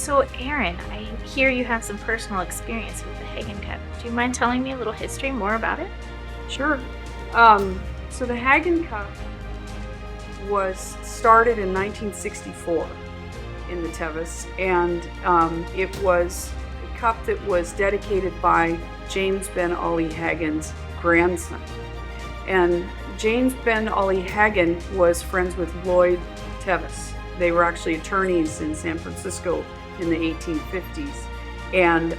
So, Erin, I hear you have some personal experience with the Hagen Cup. Do you mind telling me a little history more about it? Sure. So the Hagen Cup was started in 1964 in the Tevis, and it was a cup that was dedicated by James Ben Ali Hagen's grandson. And James Ben Ali Hagen was friends with Lloyd Tevis. They were actually attorneys in San Francisco in the 1850s. And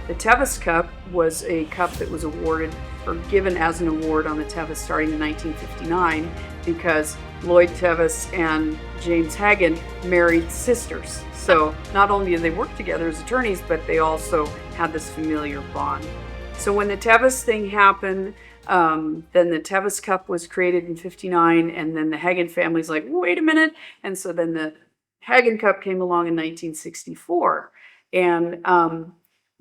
the Tevis Cup was a cup that was awarded or given as an award on the Tevis starting in 1959 because Lloyd Tevis and James Hagen married sisters. So not only did they work together as attorneys, but they also had this familiar bond. So when the Tevis thing happened, then the Tevis Cup was created in 59, and then the Hagen family's like, wait a minute. And so then the Hagen Cup came along in 1964. And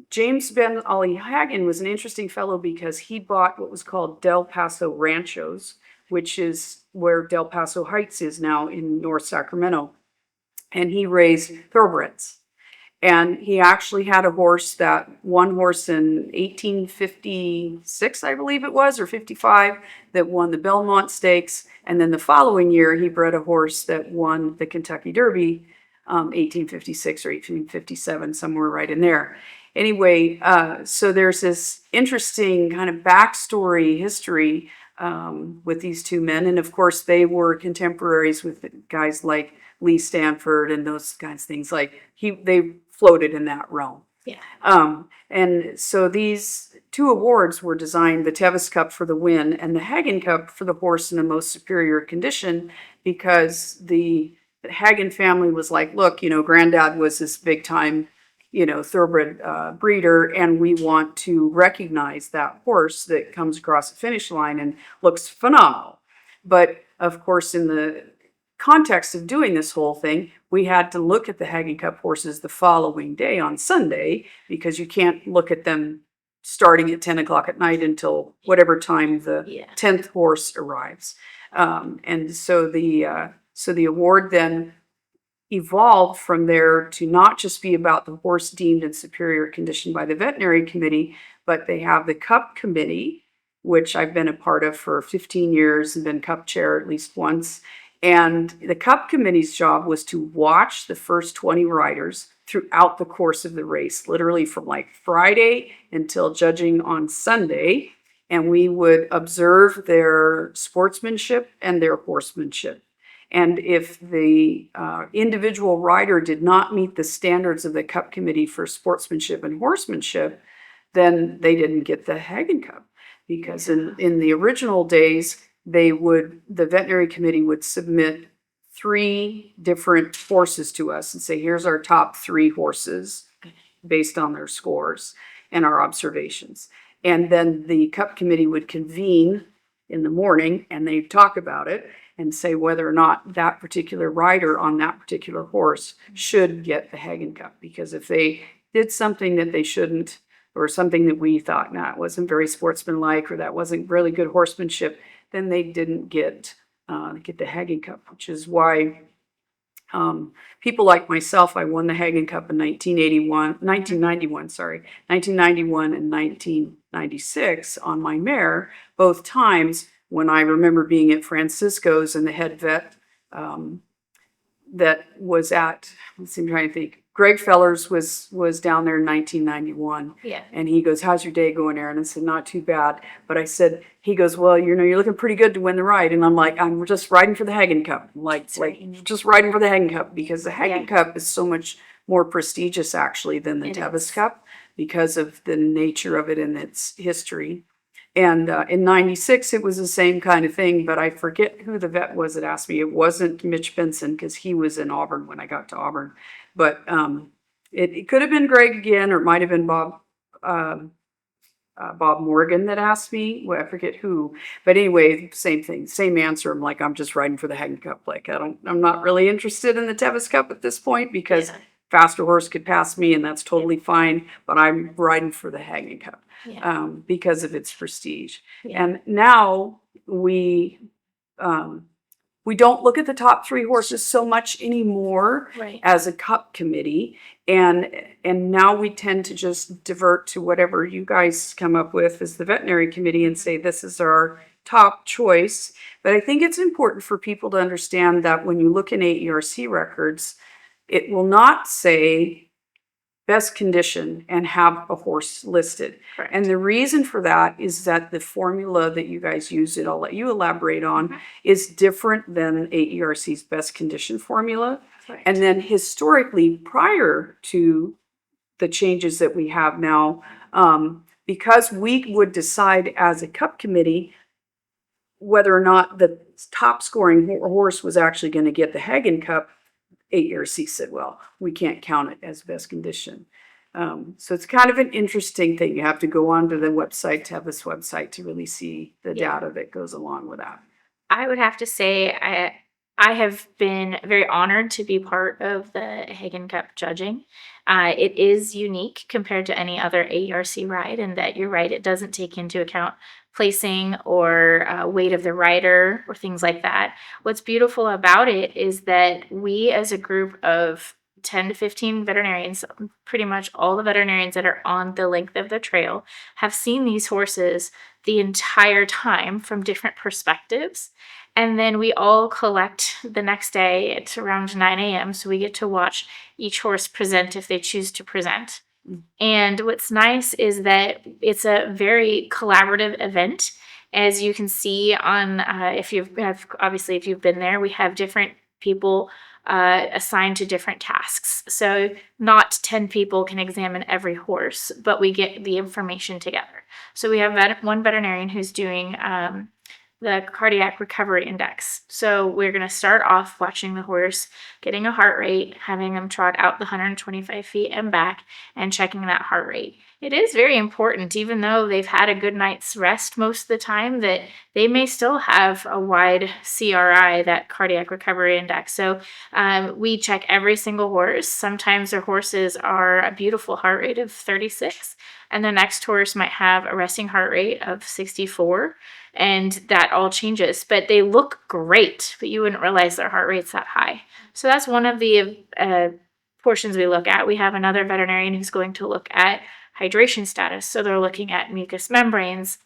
James Ben Ali Hagen was an interesting fellow because he bought what was called Del Paso Ranchos, which is where Del Paso Heights is now in North Sacramento. And he raised thoroughbreds. And he actually had a horse that one horse in 1856, I believe it was, or 55, that won the Belmont Stakes. And then the following year, he bred a horse that won the Kentucky Derby, 1856 or 1857, somewhere right in there. Anyway, so there's this interesting kind of backstory history with these two men. And of course, they were contemporaries with guys like Lee Stanford and those kinds of things. Like they floated in that realm. Yeah. And so these two awards were designed, the Tevis Cup for the win and the Hagen Cup for the horse in the most superior condition, because the Hagen family was like, look, granddad was this big time, thoroughbred breeder, and we want to recognize that horse that comes across the finish line and looks phenomenal. But of course, in the context of doing this whole thing, we had to look at the Hagen Cup horses the following day on Sunday, because you can't look at them starting at 10 o'clock at night until whatever time the 10th horse arrives. And so the award then evolved from there to not just be about the horse deemed in superior condition by the veterinary committee, but they have the Cup Committee, which I've been a part of for 15 years and been Cup Chair at least once. And the Cup Committee's job was to watch the first 20 riders throughout the course of the race, literally from like Friday until judging on Sunday. And we would observe their sportsmanship and their horsemanship. And if the individual rider did not meet the standards of the Cup Committee for sportsmanship and horsemanship, then they didn't get the Hagen Cup. Because in the original days, the veterinary committee would submit 3 different horses to us and say, here's our top 3 horses based on their scores and our observations. And then the Cup Committee would convene in the morning and they'd talk about it and say whether or not that particular rider on that particular horse should get the Hagen Cup. Because if they did something that they shouldn't, or something that we thought, it wasn't very sportsmanlike, or that wasn't really good horsemanship, then they didn't get the Hagen Cup, which is why people like myself, I won the Hagen Cup in 1991 and 1996 on my mare, both times when I remember being at Francisco's and the head vet that was at, I'm trying to think, Greg Fellers was down there in 1991. Yeah. And he goes, how's your day going, Erin? I said, not too bad. But I said, he goes, well, you're looking pretty good to win the ride. And I'm like, I'm just riding for the Hagen Cup. Just riding for the Hagen Cup, because the Hagen Cup is so much more prestigious actually than the Tevis Cup because of the nature of it and its history. And in 96, it was the same kind of thing, but I forget who the vet was that asked me. It wasn't Mitch Benson, because he was in Auburn when I got to Auburn. But it could have been Greg again, or it might have been Bob Morgan that asked me. Well, I forget who. But anyway, same thing, same answer. I'm like, I'm just riding for the Hagen Cup. Like, I'm not really interested in the Tevis Cup at this point, because faster horse could pass me, and that's totally fine. But I'm riding for the Hagen Cup because of its prestige. And now we we don't look at the top 3 horses so much anymore Right. as a cup committee. And now we tend to just divert to whatever you guys come up with as the veterinary committee and say, this is our top choice. But I think it's important for people to understand that when you look in AERC records, it will not say best condition and have a horse listed. Correct. And the reason for that is that the formula that you guys use, that I'll let you elaborate on, Mhm. is different than AERC's best condition formula. Right. And then historically, prior to the changes that we have now, because we would decide as a cup committee whether or not the top scoring horse was actually going to get the Hagen Cup, AERC said, well, we can't count it as best condition. So it's kind of an interesting thing. You have to go onto the website, Tevis website, to really see the data that goes along with that. I would have to say I have been very honored to be part of the Hagen Cup judging. It is unique compared to any other AERC ride, and that you're right, it doesn't take into account placing or weight of the rider or things like that. What's beautiful about it is that we, as a group of 10 to 15 veterinarians, pretty much all the veterinarians that are on the length of the trail, have seen these horses the entire time from different perspectives. And then we all collect the next day at around 9 a.m. So we get to watch each horse present if they choose to present. And what's nice is that it's a very collaborative event. As you can see on, if you've been there, we have different people assigned to different tasks. So not 10 people can examine every horse, but we get the information together. So we have one veterinarian who's doing the cardiac recovery index. So we're going to start off watching the horse, getting a heart rate, having them trot out the 125 feet and back, and checking that heart rate. It is very important, even though they've had a good night's rest most of the time, that they may still have a wide CRI, that cardiac recovery index. So we check every single horse. Sometimes their horses are a beautiful heart rate of 36, and the next horse might have a resting heart rate of 64. And that all changes, but they look great, but you wouldn't realize their heart rate's that high. So that's one of the portions we look at. We have another veterinarian who's going to look at hydration status. So they're looking at mucous membranes,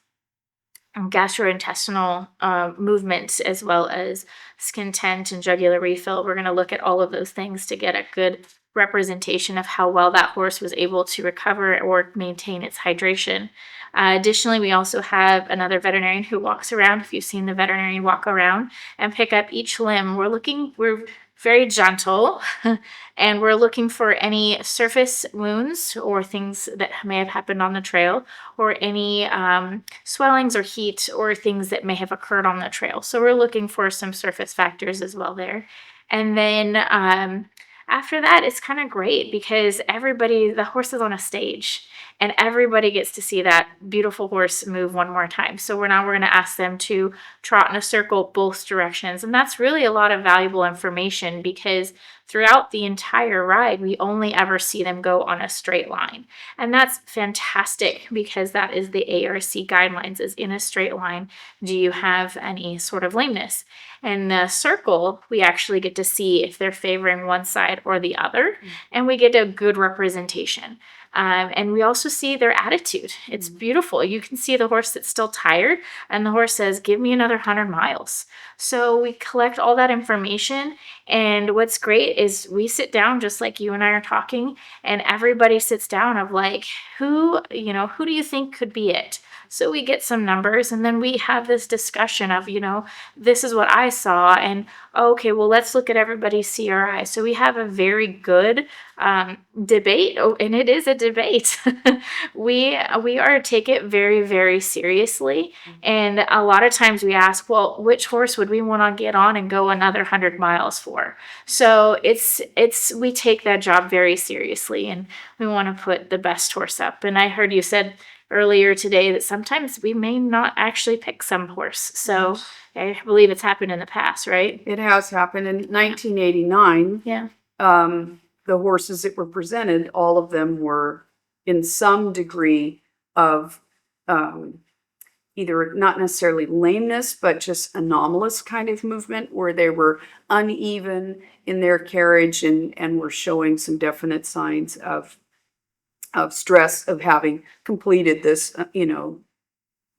gastrointestinal movements, as well as skin tent and jugular refill. We're going to look at all of those things to get a good representation of how well that horse was able to recover or maintain its hydration. Additionally, we also have another veterinarian who walks around. If you've seen the veterinarian walk around and pick up each limb, we're very gentle and we're looking for any surface wounds or things that may have happened on the trail, or any swellings or heat or things that may have occurred on the trail. So we're looking for some surface factors as well there. And then after that, it's kind of great because the horse is on a stage and everybody gets to see that beautiful horse move one more time. So we're going to ask them to trot in a circle both directions. And that's really a lot of valuable information, because throughout the entire ride, we only ever see them go on a straight line. And that's fantastic, because that is the ARC guidelines, is in a straight line. Do you have any sort of lameness? And the circle, we actually get to see if they're favoring one side or the other, and we get a good representation. And we also see their attitude. It's beautiful. You can see the horse that's still tired, and the horse says, give me another 100 miles. So we collect all that information. And what's great is we sit down just like you and I are talking, and everybody sits down of like, who do you think could be it? So we get some numbers, and then we have this discussion of, this is what I saw, and okay, well, let's look at everybody's CRI. So we have a very good debate, and it is a debate. we take it very, very seriously, and a lot of times we ask, well, which horse would we want to get on and go another 100 miles for? So we take that job very seriously, and we want to put the best horse up. And I heard you said earlier today that sometimes we may not actually pick some horse. So I believe it's happened in the past, right? It has happened in 1989. Yeah. The horses that were presented, all of them were in some degree of either not necessarily lameness, but just anomalous kind of movement where they were uneven in their carriage and were showing some definite signs of stress of having completed this,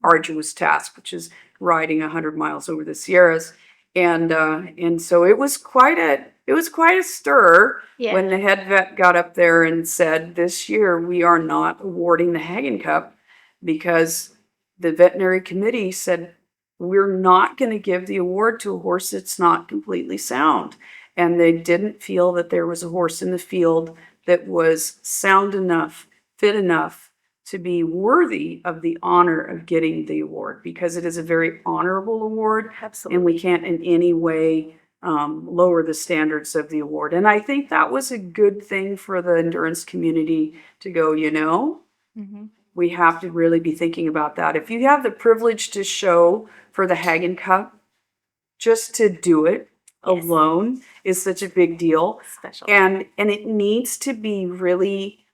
arduous task, which is riding 100 miles over the Sierras. And so it was quite a stir Yeah. when the head vet got up there and said, this year we are not awarding the Hagen Cup because the veterinary committee said we're not going to give the award to a horse that's not completely sound. And they didn't feel that there was a horse in the field that was sound enough, fit enough to be worthy of the honor of getting the award, because it is a very honorable award. Absolutely. And we can't in any way lower the standards of the award. And I think that was a good thing for the endurance community to go, Mm-hmm. we have to really be thinking about that. If you have the privilege to show for the Hagen Cup, just to do it Yes. alone is such a big deal. Special. And it needs to be really,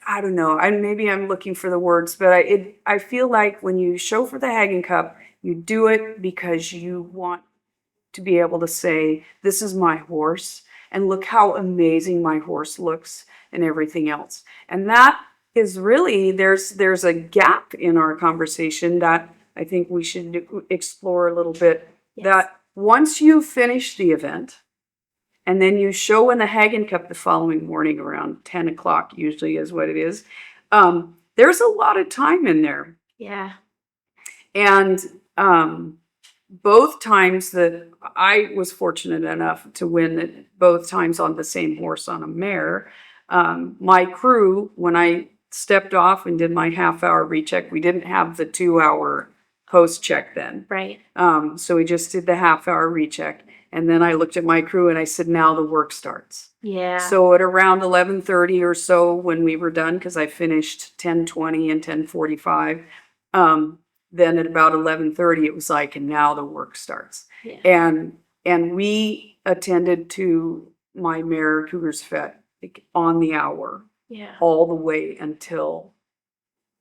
I don't know, maybe I'm looking for the words, but I feel like when you show for the Hagen Cup, you do it because you want to be able to say, this is my horse, and look how amazing my horse looks and everything else. And that is really, there's a gap in our conversation that I think we should explore a little bit. Yes. That once you finish the event, and then you show in the Hagen Cup the following morning around 10 o'clock, usually is what it is, there's a lot of time in there. Yeah. And both times that I was fortunate enough to win it, both times on the same horse on a mare, my crew, when I stepped off and did my half-hour recheck, we didn't have the 2-hour post-check then. Right. So we just did the half-hour recheck. And then I looked at my crew and I said, now the work starts. Yeah. So at around 11:30 or so when we were done, because I finished 10:20 and 10:45, then at about 11:30 it was like, and now the work starts. Yeah. And we attended to my mare Cougar's Fet on the hour, Yeah. all the way until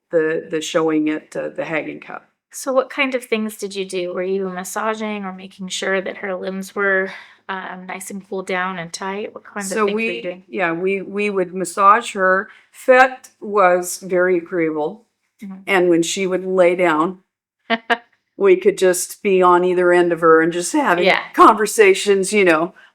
the showing at the Hagen Cup. So what kind of things did you do? Were you massaging or making sure that her limbs were nice and cooled down and tight? What kind of things were you doing? We would massage her. Fet was very agreeable. Mhm. And when she would lay down, we could just be on either end of her and just having Yeah. conversations,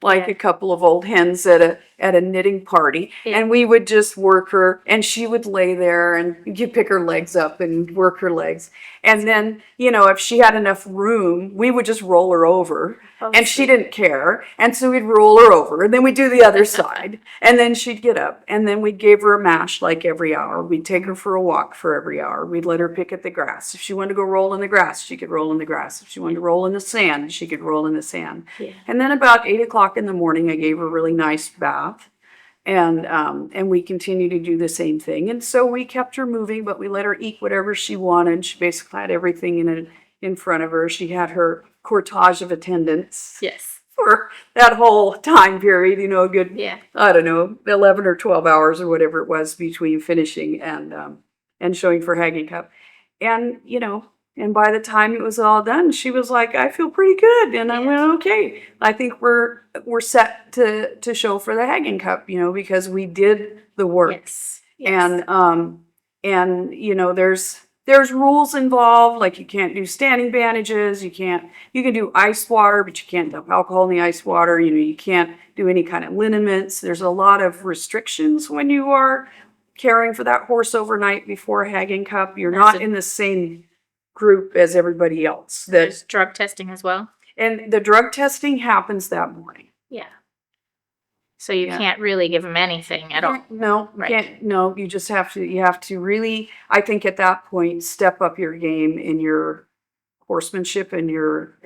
like Yeah. a couple of old hens at a knitting party. Yeah. And we would just work her, and she would lay there, and you pick her legs up and work her legs. And then, if she had enough room, we would just roll her over. Oh, And she sweet. didn't care. And so we'd roll her over, and then we'd do the other side. And then she'd get up, and then we gave her a mash like every hour. We'd take her for a walk for every hour. We'd let her pick at the grass. If she wanted to go roll in the grass, she could roll in the grass. If she wanted to roll in the sand, she could roll in the sand. Yeah. And then about 8 o'clock in the morning, I gave her a really nice bath. And we continued to do the same thing. And so we kept her moving, but we let her eat whatever she wanted. She basically had everything in front of her. She had her cortege of attendants Yes. for that whole time period, a good, Yeah. I don't know, 11 or 12 hours or whatever it was between finishing and showing for Hagen Cup. And, and by the time it was all done, she was like, I feel pretty good. And I Yeah. went, okay, I think we're set to show for the Hagen Cup, because we did the work. Yes. Yes. And there's rules involved, like you can't do standing bandages, you can do ice water, but you can't dump alcohol in the ice water, you can't do any kind of liniments. There's a lot of restrictions when you are caring for that horse overnight before Hagen Cup. You're There's not in the same group as everybody else. There's drug testing as well. And the drug testing happens that morning. Yeah. So you Yeah. can't really give them anything at all. No, Right. can't. No, you just have to really, I think at that point, step up your game in your horsemanship and your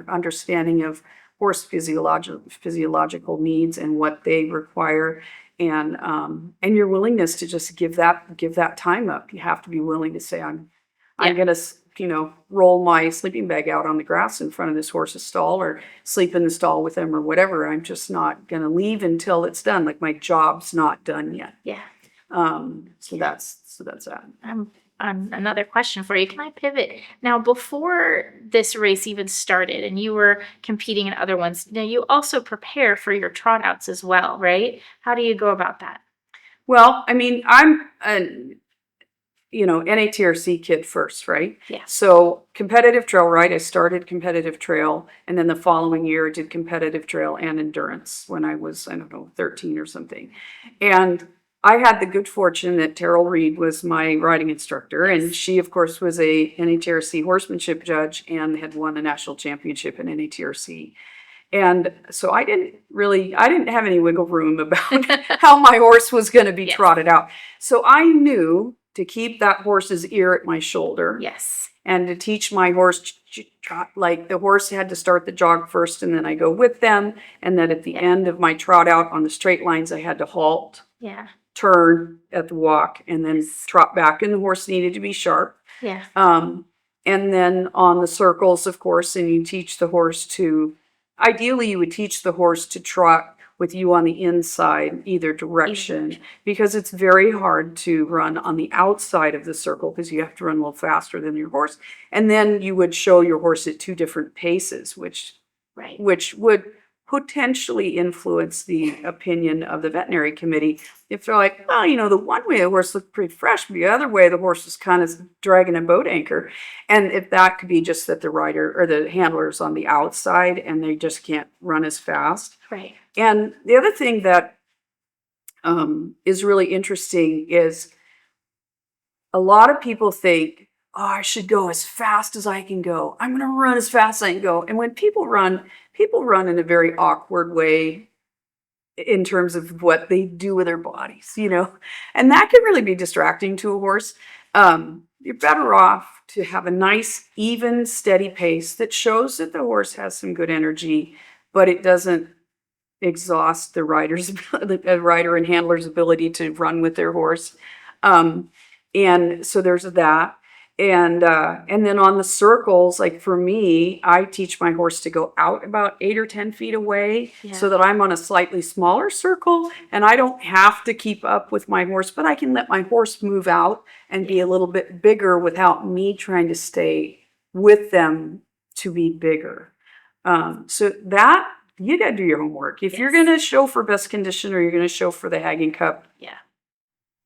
understanding of horse physiological needs and what they require, and your willingness to just give that time up. You have to be willing to say, I'm gonna roll my sleeping bag out on the grass in front of this horse's stall, or sleep in the stall with him, or whatever. I'm just not gonna leave until it's done. Like my job's not done yet. Yeah. So that's that. another question for you. Can I pivot? Now, before this race even started and you were competing in other ones, now you also prepare for your trot outs as well, right? How do you go about that? Well, I mean, I'm a NATRC kid first, right? Yeah. So competitive trail ride, I started competitive trail, and then the following year did competitive trail and endurance when I was, I don't know, 13 or something. And I had the good fortune that Terrell Reed was my riding instructor, and she, of course, was a NATRC horsemanship judge and had won a national championship in NATRC. And so I didn't have any wiggle room about how my horse was going to be trotted out. So I knew to keep that horse's ear at my shoulder. Yes. And to teach my horse, like the horse had to start the jog first and then I go with them. And then at the end of my trot out on the straight lines, I had to halt, turn at the walk, and then trot back. And the horse needed to be sharp. Yeah. And then on the circles, of course, and you teach the horse to, ideally you would teach the horse to trot with you on the inside, either direction, because it's very hard to run on the outside of the circle because you have to run a little faster than your horse. And then you would show your horse at two different paces, which would potentially influence the opinion of the veterinary committee. If they're like, well, the one way the horse looked pretty fresh, but the other way the horse was kind of dragging a boat anchor. And if that could be just that the rider or the handler is on the outside and they just can't run as fast. Right. And the other thing that is really interesting is a lot of people think, oh, I should go as fast as I can go. I'm going to run as fast as I can go. And when people run in a very awkward way in terms of what they do with their bodies, and that can really be distracting to a horse. You're better off to have a nice, even, steady pace that shows that the horse has some good energy, but it doesn't exhaust the rider and handler's ability to run with their horse. And so there's that. And then on the circles, like for me, I teach my horse to go out about 8 or 10 feet away so that I'm on a slightly smaller circle and I don't have to keep up with my horse, but I can let my horse move out and be a little bit bigger without me trying to stay with them to be bigger. So that, you got to do your homework. If you're going to show for best condition or you're going to show for the Hagen Cup,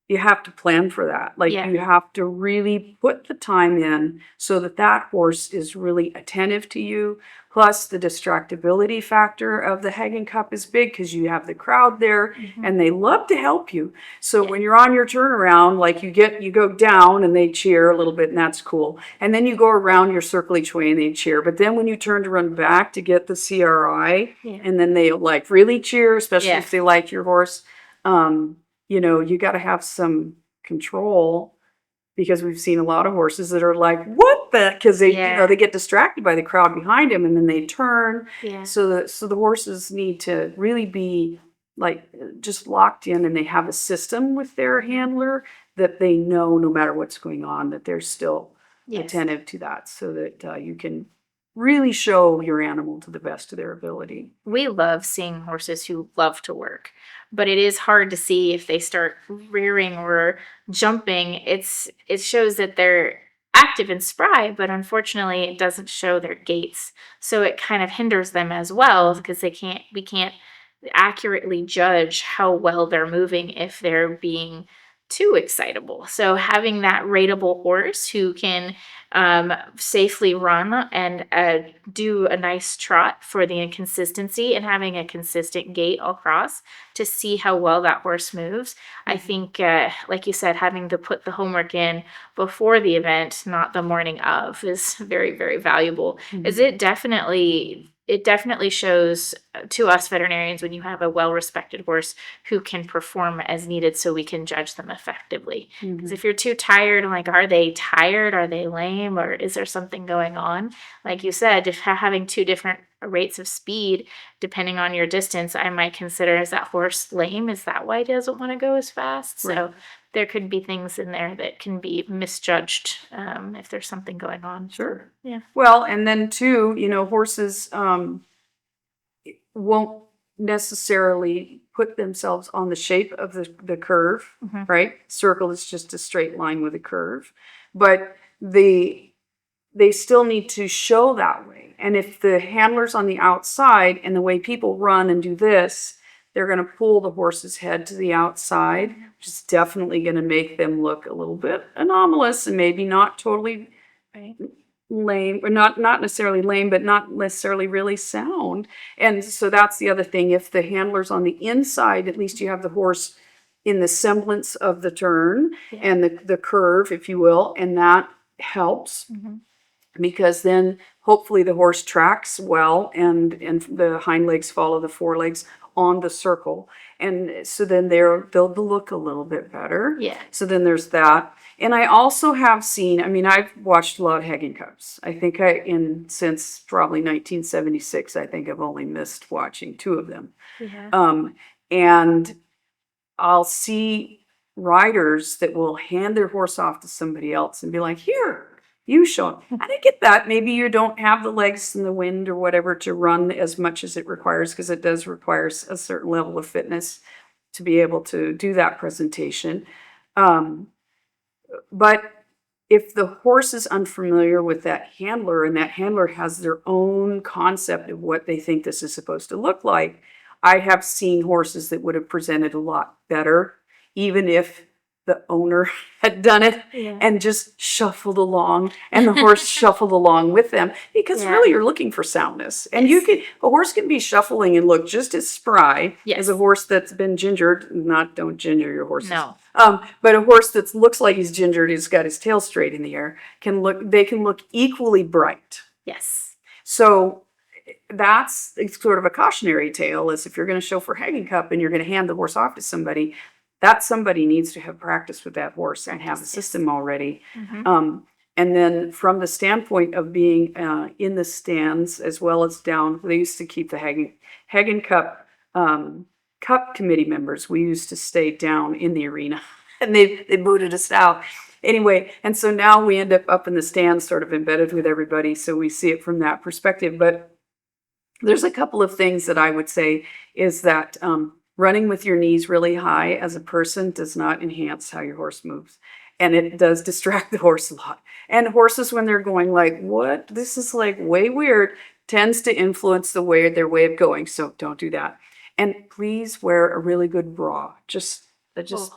you have to plan for that. You have to really put the time in so that horse is really attentive to you. Plus the distractibility factor of the Hagen Cup is big because you have the crowd there and they love to help you. So when you're on your turnaround, you go down and they cheer a little bit and that's cool. And then you go around your circle each way and they cheer. But then when you turn to run back to get the CRI and then they really cheer, especially if they like your horse, you got to have some control because we've seen a lot of horses that are like, what the, because they get distracted by the crowd behind them and then they turn. So the horses need to really be just locked in and they have a system with their handler that they know no matter what's going on, that they're still attentive to that so that you can really show your animal to the best of their ability. We love seeing horses who love to work, but it is hard to see if they start rearing or jumping. It shows that they're active and spry, but unfortunately it doesn't show their gaits. So it kind of hinders them as well because we can't accurately judge how well they're moving if they're being too excitable. So having that rateable horse who can safely run and do a nice trot for the inconsistency and having a consistent gait across to see how well that horse moves. I think, like you said, having to put the homework in before the event, not the morning of, is very, very valuable. As it definitely shows to us veterinarians when you have a well-respected horse who can perform as needed so we can judge them effectively. Because if you're too tired, are they tired? Are they lame? Or is there something going on? Like you said, if having two different rates of speed, depending on your distance, I might consider, is that horse lame? Is that why he doesn't want to go as fast? Right. So there could be things in there that can be misjudged if there's something going on. Sure. Yeah. Well, and then too, horses won't necessarily put themselves on the shape of the curve, right? Circle is just a straight line with a curve. but they still need to show that way. And if the handler's on the outside and the way people run and do this, they're going to pull the horse's head to the outside, which is definitely going to make them look a little bit anomalous and maybe not totally lame, or not necessarily lame, but not necessarily really sound. And so that's the other thing. If the handler's on the inside, at least you have the horse in the semblance of the turn and the curve, if you will, and that helps. Because then hopefully the horse tracks well and the hind legs follow the forelegs on the circle. And so then they'll look a little bit better. Yeah. So then there's that. And I also have seen, I mean, I've watched a lot of Hagen Cups. I think since probably 1976, I think I've only missed watching 2 of them. And I'll see riders that will hand their horse off to somebody else and be like, here, you show them. And I get that. Maybe you don't have the legs and the wind or whatever to run as much as it requires, because it does require a certain level of fitness to be able to do that presentation. But if the horse is unfamiliar with that handler and that handler has their own concept of what they think this is supposed to look like, I have seen horses that would have presented a lot better, even if the owner had done it and just shuffled along and the horse shuffled along with them, because really you're looking for soundness. And a horse can be shuffling and look just as spry as a horse that's been gingered. Don't ginger your horses. No. But a horse that looks like he's gingered, he's got his tail straight in the air, they can look equally bright. Yes. So it's sort of a cautionary tale, is if you're going to show for Hagen Cup and you're going to hand the horse off to somebody, that somebody needs to have practiced with that horse and have the system already. And then from the standpoint of being in the stands as well as down, they used to keep the Hagen Cup Cup committee members. We used to stay down in the arena, and they booted us out. Anyway, and so now we end up in the stands, sort of embedded with everybody, so we see it from that perspective. But there's a couple of things that I would say is that running with your knees really high as a person does not enhance how your horse moves. And it does distract the horse a lot. And horses, when they're going like, what? This is like way weird, tends to influence their way of going. So don't do that. And please wear a really good bra. Just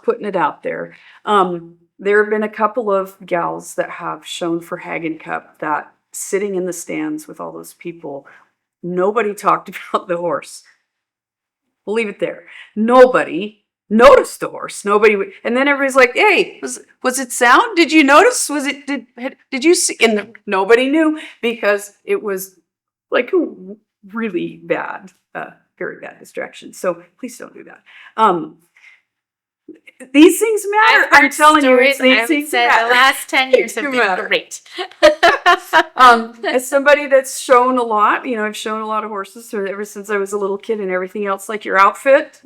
putting it out there. There have been a couple of gals that have shown for Hagen Cup that sitting in the stands with all those people, nobody talked about the horse. We'll leave it there. Nobody noticed the horse. And then everybody's like, "Hey, was it sound? Did you notice? Did you see?" And nobody knew, because it was like a really bad, very bad distraction. So please don't do that. These things matter. I'm telling you, these things matter. The last 10 years have been great. As somebody that's shown a lot, I've shown a lot of horses ever since I was a little kid, and everything else, like your outfit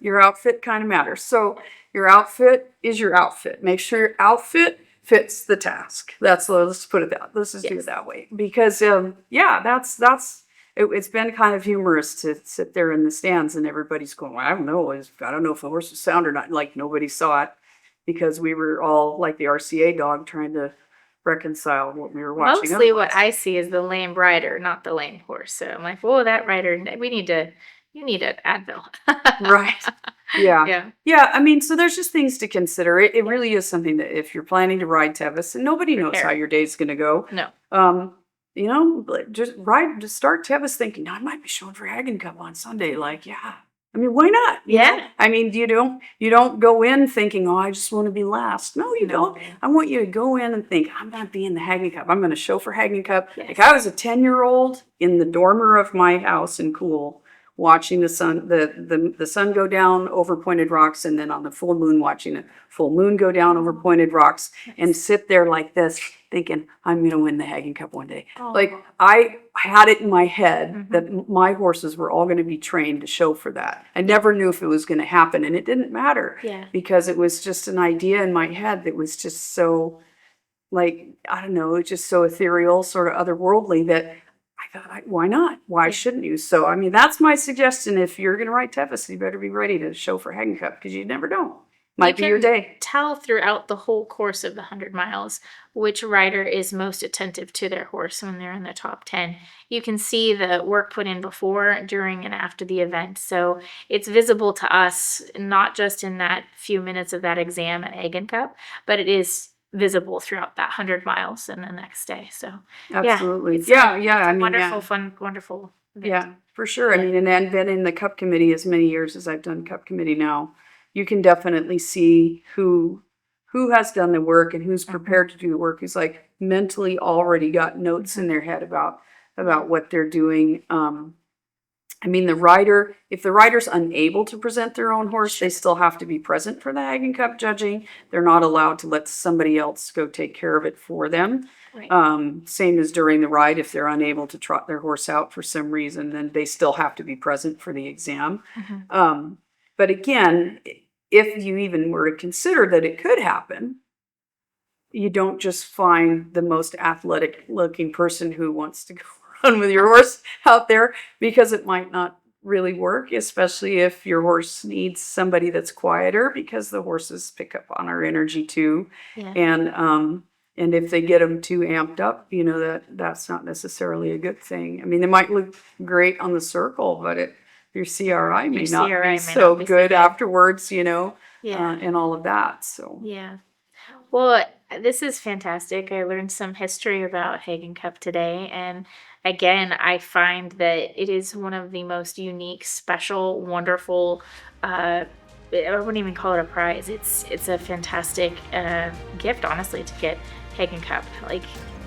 kind of matters. So your outfit is your outfit. Make sure your outfit fits the task. Let's put it that. Let's just do it that way. Because it's been kind of humorous to sit there in the stands and everybody's going, well, I don't know if the horse was sound or not. Like, nobody saw it, because we were all like the RCA dog trying to reconcile what we were watching. Mostly what I see is the lame rider, not the lame horse. So I'm like, whoa, that rider, you need an Advil. Right. Yeah. I mean, so there's just things to consider. It really is something that if you're planning to ride Tevis, and nobody knows how your day's going to go. No. Just start Tevis thinking, I might be showing for Hagen Cup on Sunday. Like, I mean, why not? Yeah. I mean, you don't go in thinking, I just want to be last. No, you don't. I want you to go in and think, I'm going to be in the Hagen Cup. I'm going to show for Hagen Cup. Yes. Like, I was a 10-year-old in the dormer of my house in Cool, watching the sun go down over Pointed Rocks, and then on the full moon watching the full moon go down over Pointed Rocks, and sit there like this thinking, I'm going to win the Hagen Cup one day. Oh. Like, I had it in my head that my horses were all going to be trained to show for that. I never knew if it was going to happen, and it didn't matter, because it was just an idea in my head that was just so, like, I don't know, it's just so ethereal, sort of otherworldly, that I thought, why not? Why shouldn't you? So, I mean, that's my suggestion. If you're going to ride Tevis, you better be ready to show for Hagen Cup, because you never know. might be your day. Tell throughout the whole course of the 100 miles which rider is most attentive to their horse when they're in the top 10. You can see the work put in before, during, and after the event. So it's visible to us, not just in that few minutes of that exam at Hagen Cup, but it is visible throughout that 100 miles and the next day. So Absolutely. it's Yeah, a I mean, wonderful, yeah. fun, wonderful event. Yeah, for sure. I mean, and I've been in the Cup committee as many years as I've done Cup committee now. You can definitely see who has done the work and who's prepared to do the work, who's like mentally already got notes in their head about what they're doing. I mean, if the rider's unable to present their own horse, they still have to be present for the Hagen Cup judging. They're not allowed to let somebody else go take care of it for them. Right. Same as during the ride, if they're unable to trot their horse out for some reason, then they still have to be present for the exam. But again, if you even were to consider that it could happen, you don't just find the most athletic looking person who wants to go run with your horse out there, because it might not really work, especially if your horse needs somebody that's quieter, because the horses pick up on our energy too. Yeah. And if they get them too amped up, that's not necessarily a good thing. I mean, they might look great on the circle, but your CRI may not be so good afterwards, and all of that. So yeah. Well, this is fantastic. I learned some history about Hagen Cup today, and again, I find that it is one of the most unique, special, wonderful. I wouldn't even call it a prize. It's a fantastic gift, honestly, to get Hagen Cup. Like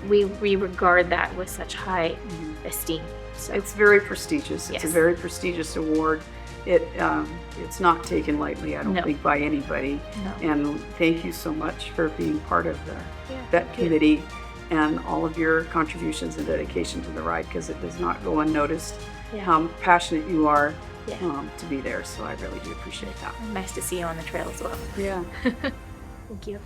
we regard that with such high esteem. So it's very prestigious. It's yes. a very prestigious award. It's not taken lightly, I don't think, by anybody. No. And thank you so much for being part of that committee and all of your contributions and dedication to the ride, because it does not go unnoticed how passionate you are to be there. So I really do appreciate that. Nice to see you on the trail as well. Yeah. Thank you.